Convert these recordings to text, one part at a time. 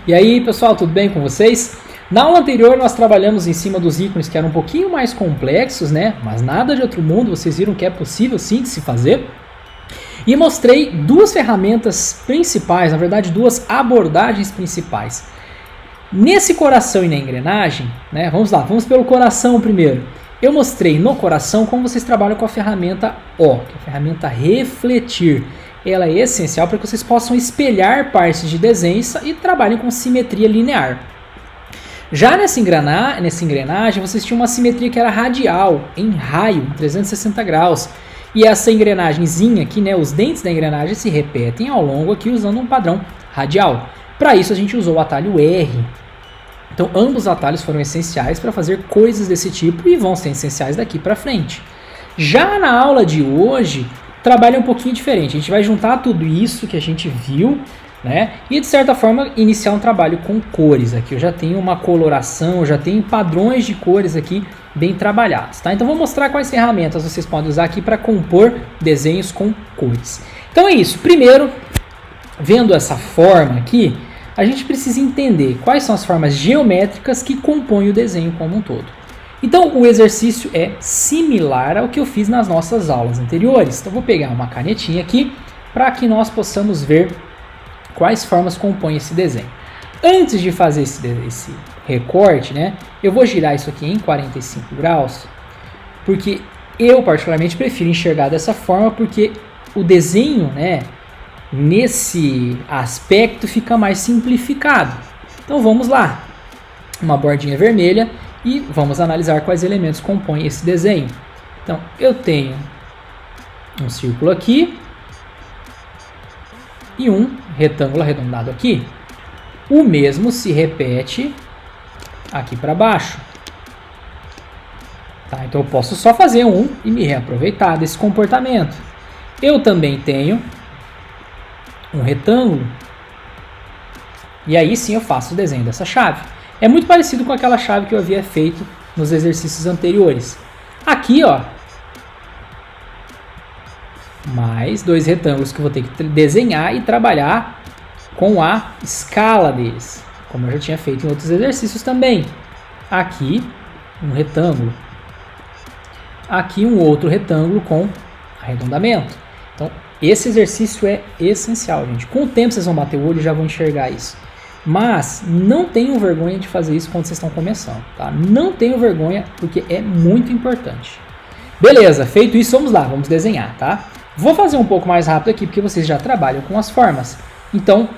E aí, pessoal, tudo bem com vocês? Na aula anterior nós trabalhamos em cima dos ícones que eram um pouquinho mais complexos, né? Mas nada de outro mundo, vocês viram que é possível sim de se fazer. E mostrei duas ferramentas principais, na verdade duas abordagens principais. Nesse coração e na engrenagem, né? Vamos lá, vamos pelo coração primeiro. Eu mostrei no coração como vocês trabalham com a ferramenta O, que é a ferramenta refletir. Ela é essencial para que vocês possam espelhar partes de desenhos e trabalhem com simetria linear. Já nessa engrenagem, vocês tinham uma simetria que era radial, em raio, em 360 graus. E essa engrenagemzinha aqui, né, os dentes da engrenagem se repetem ao longo aqui usando um padrão radial. Para isso a gente usou o atalho R. Então ambos os atalhos foram essenciais para fazer coisas desse tipo e vão ser essenciais daqui para frente. Já na aula de hoje, trabalho é um pouquinho diferente. A gente vai juntar tudo isso que a gente viu, né? E de certa forma iniciar um trabalho com cores. Aqui eu já tenho uma coloração, eu já tenho padrões de cores aqui bem trabalhados, tá? Então vou mostrar quais ferramentas vocês podem usar aqui para compor desenhos com cores. Então é isso. Primeiro, vendo essa forma aqui, a gente precisa entender quais são as formas geométricas que compõem o desenho como um todo. Então o exercício é similar ao que eu fiz nas nossas aulas anteriores. Então vou pegar uma canetinha aqui para que nós possamos ver quais formas compõem esse desenho. Antes de fazer esse recorte, né, eu vou girar isso aqui em 45 graus, porque eu particularmente prefiro enxergar dessa forma, porque o desenho, né, nesse aspecto fica mais simplificado. Então vamos lá, uma bordinha vermelha e vamos analisar quais elementos compõem esse desenho. Então eu tenho um círculo aqui e um retângulo arredondado aqui. O mesmo se repete aqui para baixo. Tá? Então eu posso só fazer um e me reaproveitar desse comportamento. Eu também tenho um retângulo e aí sim eu faço o desenho dessa chave. É muito parecido com aquela chave que eu havia feito nos exercícios anteriores. Aqui, ó, mais dois retângulos que eu vou ter que desenhar e trabalhar com a escala deles, como eu já tinha feito em outros exercícios também. Aqui um retângulo, aqui um outro retângulo com arredondamento. Então esse exercício é essencial, gente. Com o tempo vocês vão bater o olho e já vão enxergar isso. Mas não tenham vergonha de fazer isso quando vocês estão começando, tá? Não tenham vergonha, porque é muito importante. Beleza, feito isso, vamos lá, vamos desenhar, tá? Vou fazer um pouco mais rápido aqui, porque vocês já trabalham com as formas. Então,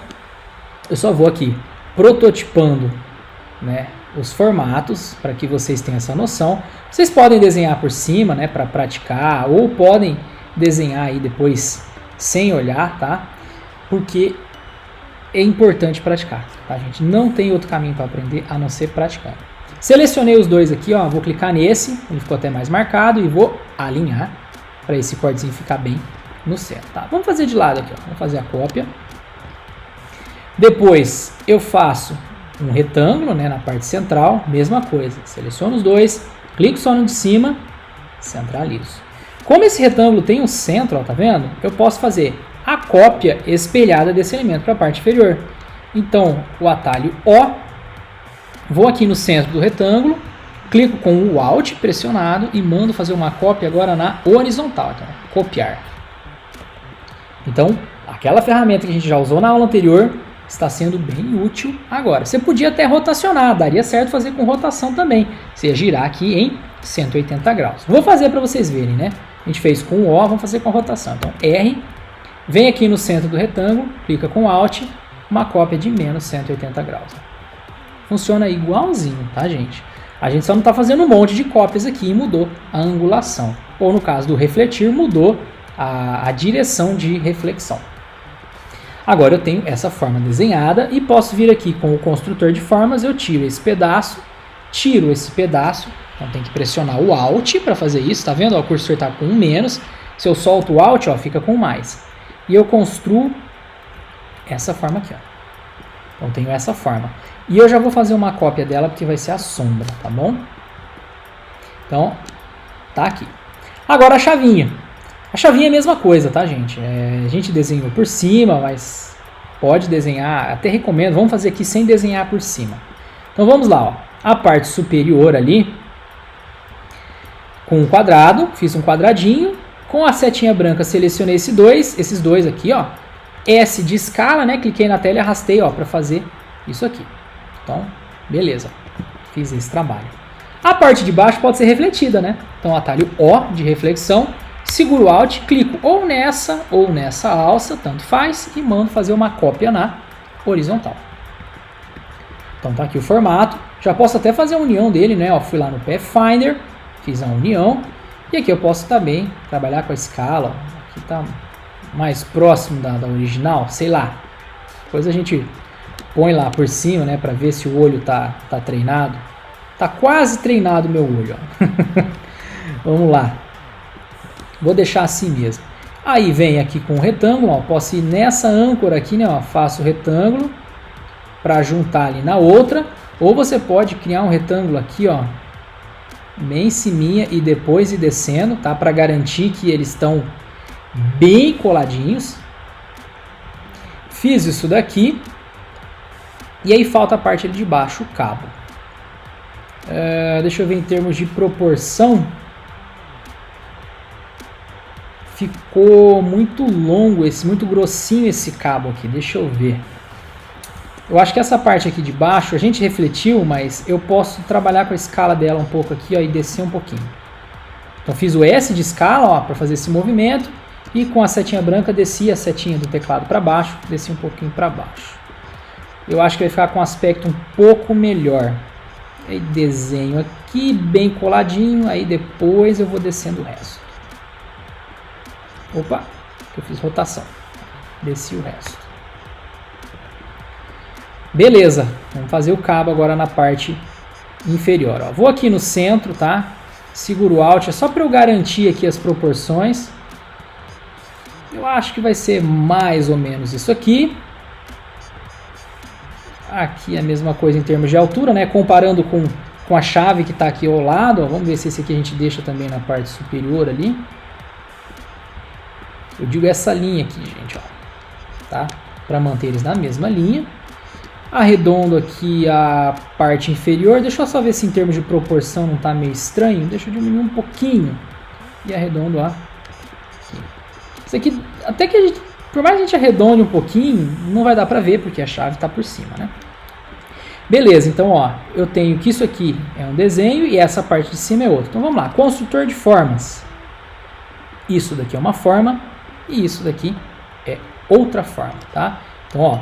eu só vou aqui prototipando, né, os formatos, para que vocês tenham essa noção. Vocês podem desenhar por cima, né, para praticar, ou podem desenhar aí depois sem olhar, tá? Porque é importante praticar, tá, gente? Não tem outro caminho para aprender a não ser praticando. Selecionei os dois aqui, ó, vou clicar nesse, ele ficou até mais marcado e vou alinhar para esse cortezinho ficar bem no centro, tá? Vamos fazer de lado aqui, ó. Vamos fazer a cópia. Depois eu faço um retângulo, né, na parte central, mesma coisa. Seleciono os dois, clico só no de cima, centralizo. Como esse retângulo tem um centro, ó, tá vendo? Eu posso fazer a cópia espelhada desse elemento para a parte inferior. Então, o atalho O, vou aqui no centro do retângulo, clico com o Alt pressionado e mando fazer uma cópia agora na horizontal. Então, copiar. Então, aquela ferramenta que a gente já usou na aula anterior está sendo bem útil agora. Você podia até rotacionar, daria certo fazer com rotação também. Você ia girar aqui em 180 graus. Vou fazer para vocês verem, né? A gente fez com o O, vamos fazer com rotação. Então, R, vem aqui no centro do retângulo, clica com Alt, uma cópia de menos 180 graus. Funciona igualzinho, tá, gente? A gente só não está fazendo um monte de cópias aqui e mudou a angulação. Ou no caso do refletir, mudou a direção de reflexão. Agora eu tenho essa forma desenhada e posso vir aqui com o construtor de formas, eu tiro esse pedaço, então tem que pressionar o Alt para fazer isso, tá vendo? Ó, o cursor está com um menos, se eu solto o Alt, ó, fica com mais. E eu construo essa forma aqui, ó. Então tenho essa forma. E eu já vou fazer uma cópia dela porque vai ser a sombra, tá bom? Então, tá aqui. Agora a chavinha. A chavinha é a mesma coisa, tá, gente? A gente desenhou por cima, mas pode desenhar, até recomendo, vamos fazer aqui sem desenhar por cima. Então vamos lá, ó. A parte superior ali, com um quadrado, fiz um quadradinho, com a setinha branca selecionei esses dois aqui, ó. S de escala, né? Cliquei na tela e arrastei, ó, para fazer isso aqui. Então, beleza. Fiz esse trabalho. A parte de baixo pode ser refletida, né? Então, atalho O de reflexão, seguro o Alt, clico ou nessa alça, tanto faz, e mando fazer uma cópia na horizontal. Então, tá aqui o formato. Já posso até fazer a união dele, né? Ó, fui lá no Pathfinder, fiz a união. E aqui eu posso também trabalhar com a escala. Aqui tá mais próximo da original, sei lá. Depois a gente põe lá por cima, né, para ver se o olho tá treinado. Tá quase treinado o meu olho, ó. Vamos lá. Vou deixar assim mesmo. Aí vem aqui com o retângulo, ó, posso ir nessa âncora aqui, né, ó, faço o retângulo para juntar ali na outra, ou você pode criar um retângulo aqui, ó, bem em ciminha e depois ir descendo, tá, para garantir que eles estão bem coladinhos. Fiz isso daqui. E aí falta a parte ali de baixo, o cabo. Deixa eu ver em termos de proporção. Ficou muito longo muito grossinho esse cabo aqui. Deixa eu ver. Eu acho que essa parte aqui de baixo a gente refletiu, mas eu posso trabalhar com a escala dela um pouco aqui, ó, e descer um pouquinho. Então fiz o S de escala, ó, para fazer esse movimento. E com a setinha branca desci a setinha do teclado para baixo, desci um pouquinho para baixo. Eu acho que vai ficar com um aspecto um pouco melhor. Aí desenho aqui bem coladinho, aí depois eu vou descendo o resto. Opa, eu fiz rotação. Desci o resto. Beleza, vamos fazer o cabo agora na parte inferior. Ó. Vou aqui no centro, tá? Seguro o Alt, é só para eu garantir aqui as proporções. Eu acho que vai ser mais ou menos isso aqui. Aqui a mesma coisa em termos de altura, né? Comparando com a chave que está aqui ao lado. Ó. Vamos ver se esse aqui a gente deixa também na parte superior ali. Eu digo essa linha aqui, gente, ó. Tá? Para manter eles na mesma linha. Arredondo aqui a parte inferior. Deixa eu só ver se em termos de proporção não está meio estranho. Deixa eu diminuir um pouquinho. E arredondo aqui. Isso aqui, até que a gente, por mais que a gente arredonde um pouquinho, não vai dar para ver, porque a chave está por cima, né? Beleza, então, ó, eu tenho que isso aqui é um desenho e essa parte de cima é outra. Então, vamos lá. Construtor de formas. Isso daqui é uma forma e isso daqui é outra forma, tá? Então, ó,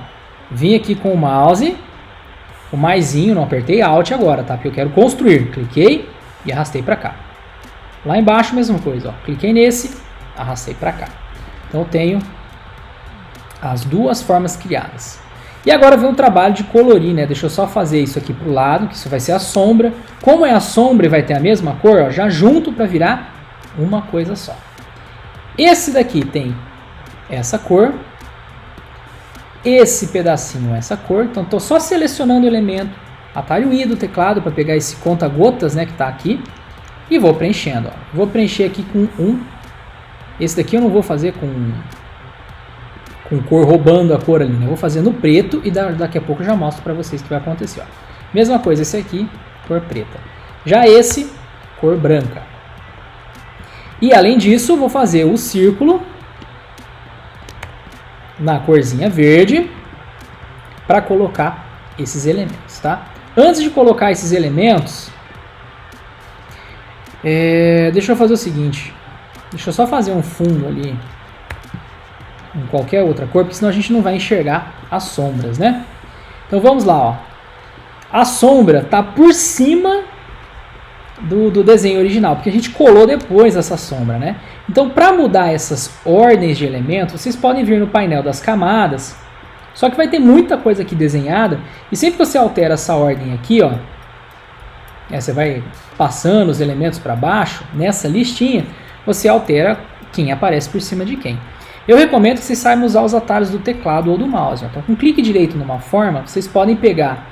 vim aqui com o mouse, o maisinho, não apertei Alt agora, tá? Porque eu quero construir. Cliquei e arrastei para cá. Lá embaixo, mesma coisa, ó. Cliquei nesse, arrastei para cá. Então, eu tenho as duas formas criadas. E agora vem o trabalho de colorir, né? Deixa eu só fazer isso aqui para o lado, que isso vai ser a sombra. Como é a sombra e vai ter a mesma cor, ó, já junto para virar uma coisa só. Esse daqui tem essa cor. Esse pedacinho essa cor. Então, estou só selecionando o elemento. Atalho I do teclado para pegar esse conta-gotas, né, que está aqui. E vou preenchendo. Ó. Vou preencher aqui com um. Esse daqui eu não vou fazer com cor roubando a cor ali, né? Eu vou fazer no preto e daqui a pouco eu já mostro para vocês o que vai acontecer. Ó. Mesma coisa, esse aqui, cor preta. Já esse, cor branca. E além disso, vou fazer o círculo na corzinha verde para colocar esses elementos, tá? Antes de colocar esses elementos, deixa eu fazer o seguinte. Deixa eu só fazer um fundo ali em qualquer outra cor, porque senão a gente não vai enxergar as sombras, né? Então vamos lá, ó. A sombra está por cima do desenho original, porque a gente colou depois essa sombra, né? Então, para mudar essas ordens de elementos, vocês podem vir no painel das camadas, só que vai ter muita coisa aqui desenhada, e sempre que você altera essa ordem aqui, ó, você vai passando os elementos para baixo, nessa listinha, você altera quem aparece por cima de quem. Eu recomendo que vocês saibam usar os atalhos do teclado ou do mouse. Então, com clique direito numa forma, vocês podem pegar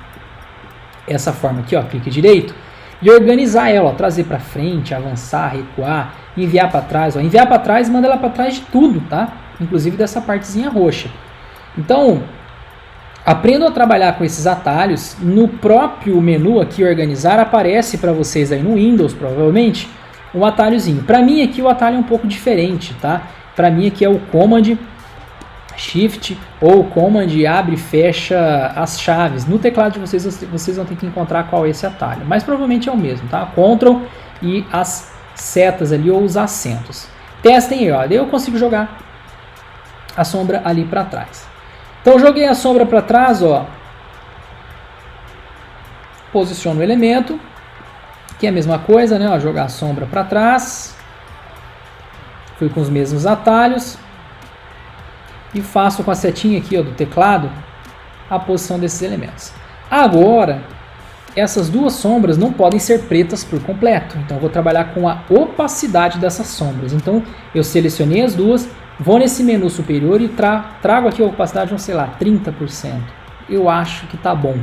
essa forma aqui, ó, clique direito, e organizar ela, ó, trazer para frente, avançar, recuar, enviar para trás. Ó. Enviar para trás, manda ela para trás de tudo, tá? Inclusive dessa partezinha roxa. Então, Aprendam a trabalhar com esses atalhos. No próprio menu aqui, organizar, aparece para vocês aí no Windows, provavelmente, um atalhozinho. Para mim aqui o atalho é um pouco diferente, tá? Para mim aqui é o Command Shift ou Command abre e fecha as chaves. No teclado de vocês vão ter que encontrar qual é esse atalho, mas provavelmente é o mesmo, tá? Ctrl e as setas ali ou os acentos. Testem aí, ó. Daí eu consigo jogar a sombra ali para trás. Então joguei a sombra para trás, ó. Posiciono o elemento, que é a mesma coisa, né? Ó, jogar a sombra para trás. Fui com os mesmos atalhos. E faço com a setinha aqui, ó, do teclado a posição desses elementos. Agora, essas duas sombras não podem ser pretas por completo. Então eu vou trabalhar com a opacidade dessas sombras. Então eu selecionei as duas, vou nesse menu superior e trago aqui a opacidade, sei lá, 30%. Eu acho que tá bom.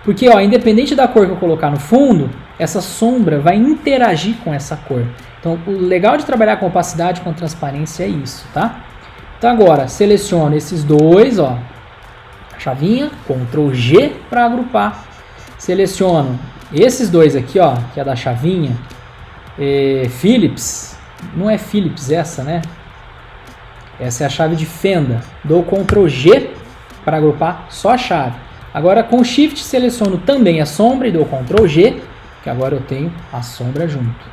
Porque, ó, independente da cor que eu colocar no fundo, essa sombra vai interagir com essa cor. Então, o legal de trabalhar com opacidade e com transparência é isso, tá? Então, agora, seleciono esses dois, ó, chavinha, Ctrl G para agrupar. Seleciono esses dois aqui, ó, que é da chavinha, Philips, não é Philips essa, né? Essa é a chave de fenda. Dou Ctrl G para agrupar só a chave. Agora com Shift seleciono também a sombra e dou Ctrl G, que agora eu tenho a sombra junto.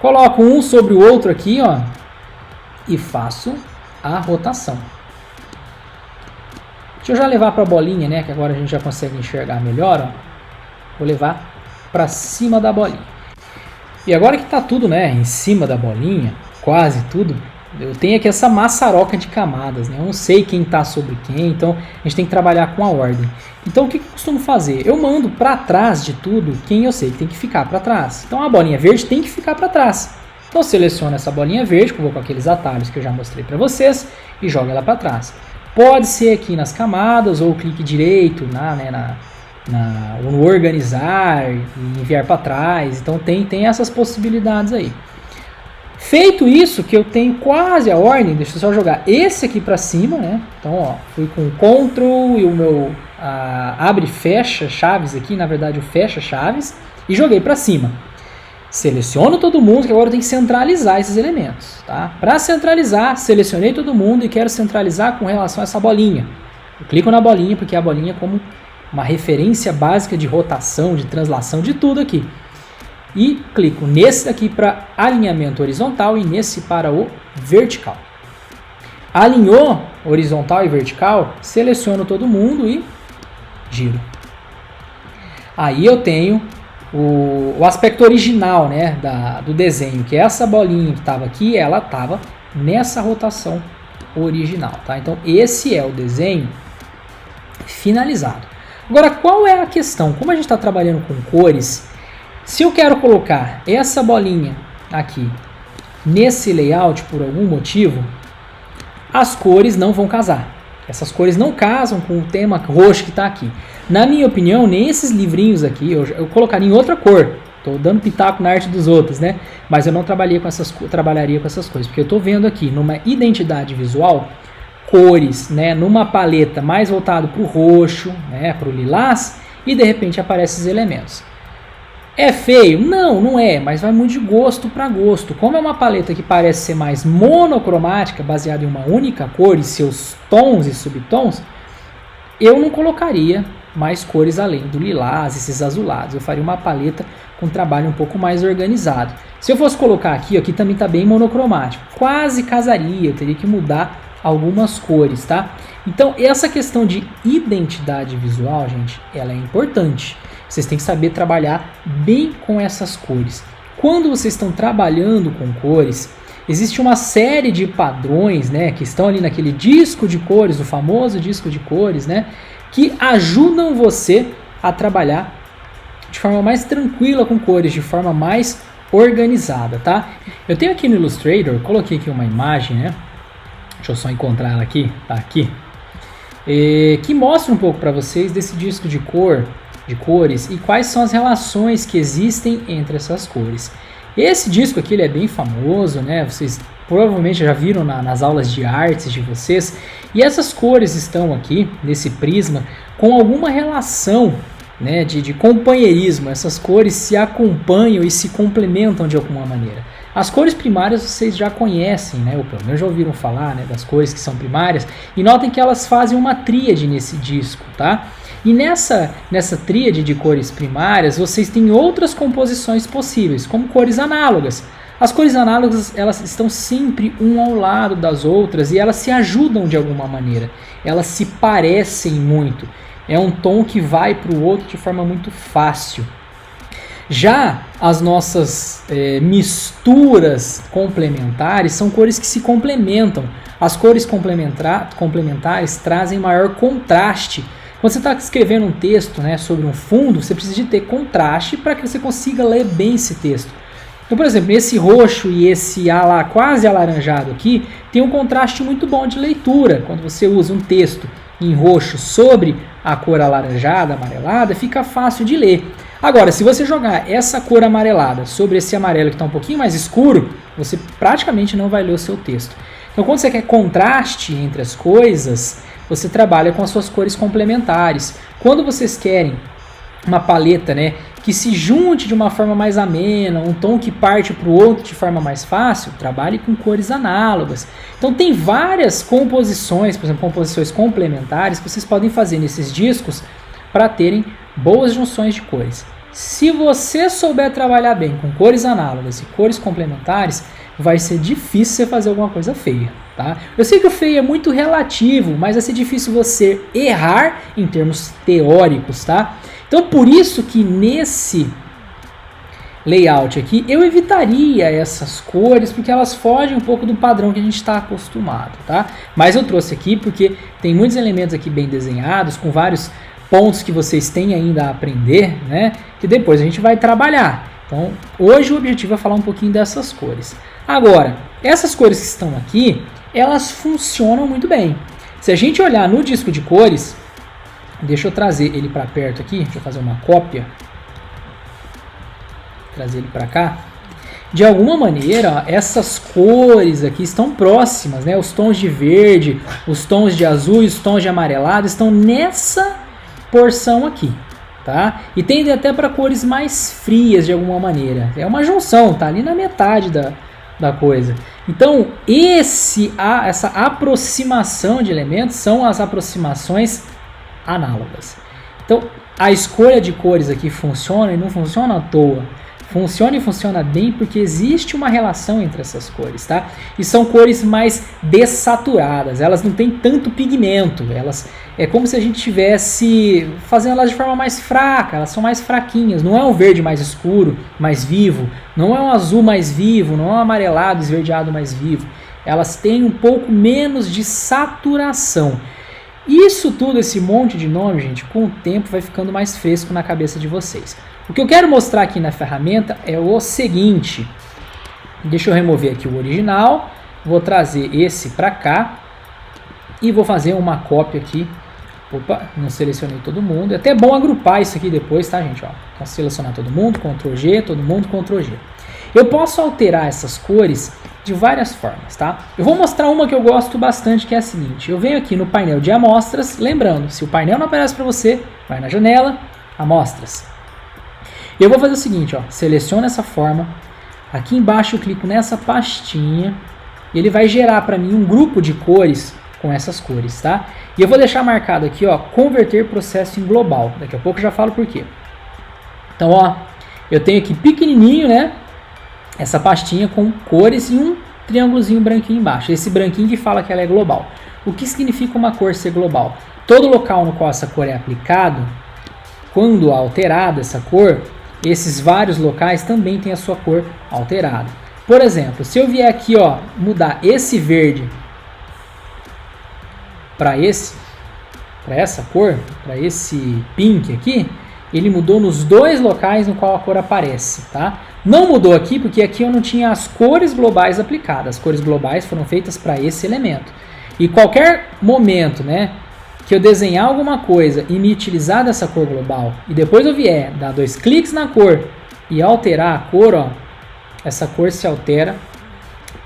Coloco um sobre o outro aqui, ó, e faço a rotação. Deixa eu já levar para a bolinha, né, que agora a gente já consegue enxergar melhor, ó. Vou levar para cima da bolinha. E agora que está tudo, né, em cima da bolinha, quase tudo, eu tenho aqui essa maçaroca de camadas, né? Eu não sei quem está sobre quem, então a gente tem que trabalhar com a ordem. Então o que eu costumo fazer? Eu mando para trás de tudo quem eu sei que tem que ficar para trás. Então a bolinha verde tem que ficar para trás. Então eu seleciono essa bolinha verde, que eu vou com aqueles atalhos que eu já mostrei para vocês, e jogo ela para trás. Pode ser aqui nas camadas, ou clique direito no organizar e enviar para trás. Então tem essas possibilidades aí. Feito isso, que eu tenho quase a ordem, deixa eu só jogar esse aqui para cima, né? Então, ó, fui com o Ctrl e o meu abre e fecha chaves aqui, na verdade o fecha chaves, e joguei para cima. Seleciono todo mundo, que agora eu tenho que centralizar esses elementos, tá? Para centralizar, selecionei todo mundo e quero centralizar com relação a essa bolinha. Eu clico na bolinha, porque a bolinha é como uma referência básica de rotação, de translação, de tudo aqui. E clico nesse daqui para alinhamento horizontal e nesse para o vertical. Alinhou horizontal e vertical, seleciono todo mundo e giro. Aí eu tenho o aspecto original, né, do desenho, que é essa bolinha que estava aqui, ela estava nessa rotação original. Tá? Então esse é o desenho finalizado. Agora, qual é a questão? Como a gente está trabalhando com cores, se eu quero colocar essa bolinha aqui nesse layout por algum motivo, as cores não vão casar. Essas cores não casam com o tema roxo que está aqui. Na minha opinião, nesses livrinhos aqui, eu colocaria em outra cor. Estou dando pitaco na arte dos outros, né? Mas eu não trabalharia com essas cores, porque eu estou vendo aqui numa identidade visual cores, né, numa paleta mais voltado para o roxo, né, para o lilás, e de repente aparecem esses elementos. É feio? Não, não é, mas vai muito de gosto para gosto. Como é uma paleta que parece ser mais monocromática, baseada em uma única cor e seus tons e subtons, eu não colocaria mais cores além do lilás, esses azulados. Eu faria uma paleta com trabalho um pouco mais organizado. Se eu fosse colocar aqui também está bem monocromático. Quase casaria, eu teria que mudar algumas cores, tá? Então, essa questão de identidade visual, gente, ela é importante. Vocês têm que saber trabalhar bem com essas cores. Quando vocês estão trabalhando com cores, existe uma série de padrões, né, que estão ali naquele disco de cores, o famoso disco de cores, né, que ajudam você a trabalhar de forma mais tranquila com cores, de forma mais organizada, tá? Eu tenho aqui no Illustrator, coloquei aqui uma imagem, né? Deixa eu só encontrar ela aqui, tá aqui, que mostra um pouco para vocês desse disco de cores e quais são as relações que existem entre essas cores. Esse disco aqui ele é bem famoso, né? Vocês provavelmente já viram nas aulas de artes de vocês. E essas cores estão aqui, nesse prisma, com alguma relação, né, de companheirismo. Essas cores se acompanham e se complementam de alguma maneira. As cores primárias vocês já conhecem, né, ou pelo menos já ouviram falar, né, das cores que são primárias, e notem que elas fazem uma tríade nesse disco, tá? E nessa tríade de cores primárias, vocês têm outras composições possíveis, como cores análogas. As cores análogas, elas estão sempre um ao lado das outras e elas se ajudam de alguma maneira. Elas se parecem muito. É um tom que vai para o outro de forma muito fácil. Já as nossas misturas complementares são cores que se complementam. As cores complementares trazem maior contraste. Quando você está escrevendo um texto, né, sobre um fundo, você precisa de ter contraste para que você consiga ler bem esse texto. Então, por exemplo, esse roxo e esse quase alaranjado aqui tem um contraste muito bom de leitura. Quando você usa um texto em roxo sobre a cor alaranjada, amarelada, fica fácil de ler. Agora, se você jogar essa cor amarelada sobre esse amarelo que está um pouquinho mais escuro, você praticamente não vai ler o seu texto. Então, quando você quer contraste entre as coisas, você trabalha com as suas cores complementares. Quando vocês querem uma paleta, né, que se junte de uma forma mais amena, um tom que parte para o outro de forma mais fácil, trabalhe com cores análogas. Então tem várias composições, por exemplo, composições complementares que vocês podem fazer nesses discos para terem boas junções de cores. Se você souber trabalhar bem com cores análogas e cores complementares, vai ser difícil você fazer alguma coisa feia, tá? Eu sei que o feio é muito relativo, mas vai ser difícil você errar em termos teóricos, tá? Então por isso que nesse layout aqui eu evitaria essas cores, porque elas fogem um pouco do padrão que a gente está acostumado, tá? Mas eu trouxe aqui porque tem muitos elementos aqui bem desenhados, com vários pontos que vocês têm ainda a aprender, né? Que depois a gente vai trabalhar. Então hoje o objetivo é falar um pouquinho dessas cores. Agora, essas cores que estão aqui, elas funcionam muito bem. Se a gente olhar no disco de cores, deixa eu trazer ele para perto aqui, deixa eu fazer uma cópia, trazer ele para cá. De alguma maneira, ó, essas cores aqui estão próximas, né? Os tons de verde, os tons de azul e os tons de amarelado estão nessa porção aqui, tá? E tendem até para cores mais frias de alguma maneira. É uma junção, tá ali na metade da coisa. Então, essa aproximação de elementos são as aproximações análogas. Então, a escolha de cores aqui funciona e não funciona à toa. Funciona e funciona bem porque existe uma relação entre essas cores, tá? E são cores mais dessaturadas, elas não têm tanto pigmento, elas é como se a gente estivesse fazendo elas de forma mais fraca, elas são mais fraquinhas, não é um verde mais escuro, mais vivo, não é um azul mais vivo, não é um amarelado, esverdeado mais vivo, elas têm um pouco menos de saturação. Isso tudo, esse monte de nome, gente, com o tempo vai ficando mais fresco na cabeça de vocês. O que eu quero mostrar aqui na ferramenta é o seguinte. Deixa eu remover aqui o original, vou trazer esse para cá e vou fazer uma cópia aqui. Opa, não selecionei todo mundo. É até bom agrupar isso aqui depois, tá, gente? Ó, então, selecionar todo mundo, Ctrl G, todo mundo, Ctrl G. Eu posso alterar essas cores de várias formas, tá? Eu vou mostrar uma que eu gosto bastante, que é a seguinte. Eu venho aqui no painel de amostras, lembrando, se o painel não aparece para você, vai na janela, amostras. Eu vou fazer o seguinte, ó, seleciono essa forma, aqui embaixo eu clico nessa pastinha, e ele vai gerar para mim um grupo de cores com essas cores, tá? E eu vou deixar marcado aqui, ó, converter processo em global. Daqui a pouco eu já falo por quê. Então, ó, eu tenho aqui pequenininho, né? Essa pastinha com cores e um triângulozinho branquinho embaixo. Esse branquinho que fala que ela é global. O que significa uma cor ser global? Todo local no qual essa cor é aplicado, quando alterada essa cor, esses vários locais também têm a sua cor alterada. Por exemplo, se eu vier aqui, ó, mudar esse verde para essa cor, para esse pink aqui, ele mudou nos dois locais no qual a cor aparece, tá? Não mudou aqui porque aqui eu não tinha as cores globais aplicadas. As cores globais foram feitas para esse elemento. E qualquer momento, né, que eu desenhar alguma coisa e me utilizar dessa cor global, e depois eu vier dar 2 cliques na cor e alterar a cor, ó, essa cor se altera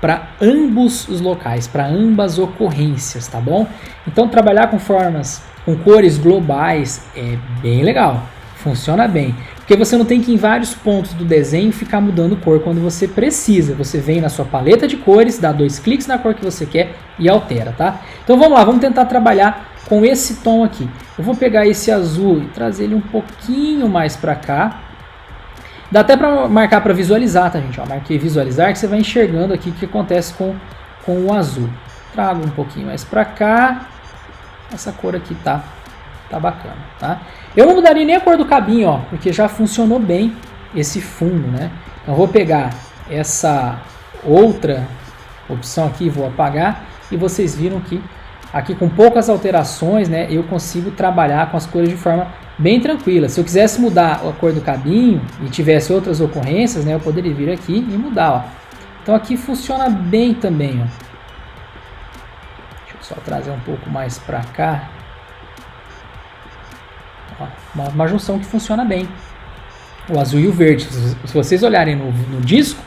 para ambos os locais, para ambas ocorrências, tá bom? Então trabalhar com cores globais é bem legal, funciona bem, porque você não tem que ir em vários pontos do desenho ficar mudando cor quando você precisa. Você vem na sua paleta de cores, dá 2 cliques na cor que você quer e altera, tá? Então vamos lá, vamos tentar trabalhar com esse tom aqui. Eu vou pegar esse azul e trazer ele um pouquinho mais para cá. Dá até para marcar para visualizar, tá, gente? Ó, marquei visualizar, que você vai enxergando aqui o que acontece com o azul. Trago um pouquinho mais para cá. Essa cor aqui tá bacana, tá? Eu não mudaria nem a cor do cabinho, ó, porque já funcionou bem esse fundo, né? Então vou pegar essa outra opção aqui, vou apagar, e vocês viram que aqui com poucas alterações, né, eu consigo trabalhar com as cores de forma bem tranquila. Se eu quisesse mudar a cor do cabinho e tivesse outras ocorrências, né, eu poderia vir aqui e mudar, ó. Então aqui funciona bem também, ó. Deixa eu só trazer um pouco mais para cá. Ó, uma junção que funciona bem. O azul e o verde. Se vocês olharem no disco,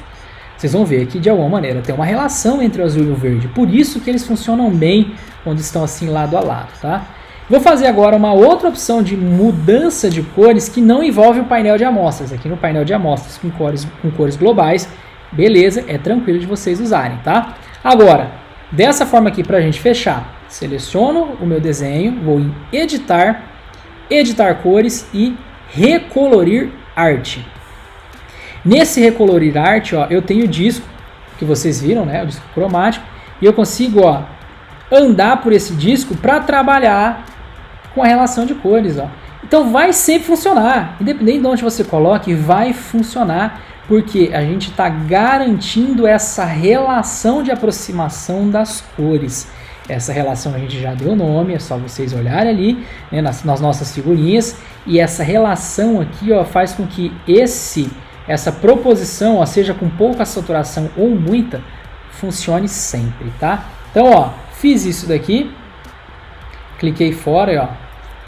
vocês vão ver que de alguma maneira tem uma relação entre o azul e o verde. Por isso que eles funcionam bem quando estão assim lado a lado, tá? Vou fazer agora uma outra opção de mudança de cores que não envolve o painel de amostras. Aqui no painel de amostras com cores globais, beleza, é tranquilo de vocês usarem, tá? Agora, dessa forma aqui para a gente fechar, seleciono o meu desenho, vou em editar, editar cores e recolorir arte. Nesse recolorir arte, ó, eu tenho o disco que vocês viram, né, o disco cromático, e eu consigo, ó, andar por esse disco para trabalhar com a relação de cores, ó. Então vai sempre funcionar, independente de onde você coloque, vai funcionar, porque a gente está garantindo essa relação de aproximação das cores. Essa relação a gente já deu nome, é só vocês olharem ali, né, nas nossas figurinhas, e essa relação aqui, ó, faz com que essa proposição, ó, seja com pouca saturação ou muita, funcione sempre, tá? Então, ó, fiz isso daqui, cliquei fora e ó,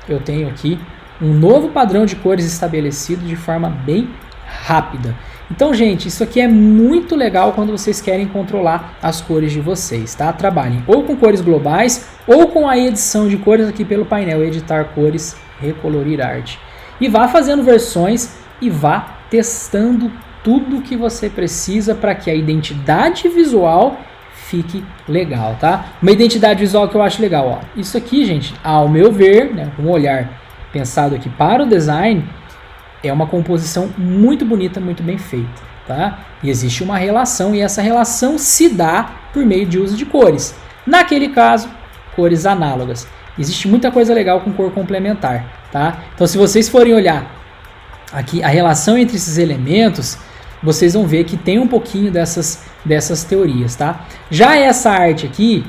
eu tenho aqui um novo padrão de cores estabelecido de forma bem rápida. Então, gente, isso aqui é muito legal quando vocês querem controlar as cores de vocês, tá? Trabalhem ou com cores globais ou com a edição de cores aqui pelo painel, editar cores, recolorir arte. E vá fazendo versões e vá testando tudo que você precisa para que a identidade visual fique legal, tá? Uma identidade visual que eu acho legal, ó. Isso aqui, gente, ao meu ver, né, com um olhar pensado aqui para o design, é uma composição muito bonita, muito bem feita, tá? E existe uma relação, e essa relação se dá por meio de uso de cores. Naquele caso, cores análogas. Existe muita coisa legal com cor complementar, tá? Então, se vocês forem olhar aqui a relação entre esses elementos, vocês vão ver que tem um pouquinho dessas teorias, tá? Já essa arte aqui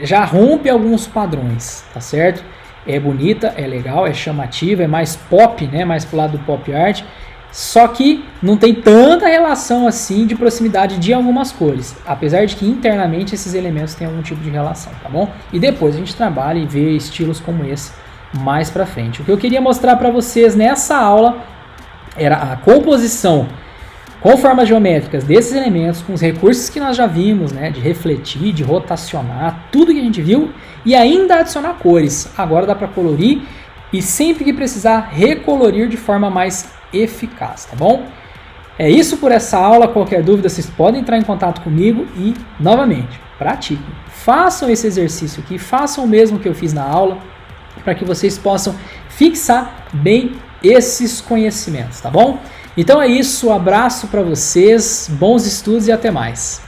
já rompe alguns padrões, tá certo? É bonita, é legal, é chamativa, é mais pop, né? Mais pro lado do pop art. Só que não tem tanta relação assim de proximidade de algumas cores, apesar de que internamente esses elementos têm algum tipo de relação, tá bom? E depois a gente trabalha e vê estilos como esse mais pra frente. O que eu queria mostrar para vocês nessa aula era a composição com formas geométricas desses elementos, com os recursos que nós já vimos, né, de refletir, de rotacionar, tudo que a gente viu, e ainda adicionar cores. Agora dá para colorir e sempre que precisar recolorir de forma mais eficaz, tá bom? É isso por essa aula. Qualquer dúvida vocês podem entrar em contato comigo e, novamente, pratiquem. Façam esse exercício aqui, façam o mesmo que eu fiz na aula, para que vocês possam fixar bem esses conhecimentos, tá bom? Então é isso, um abraço para vocês, bons estudos e até mais.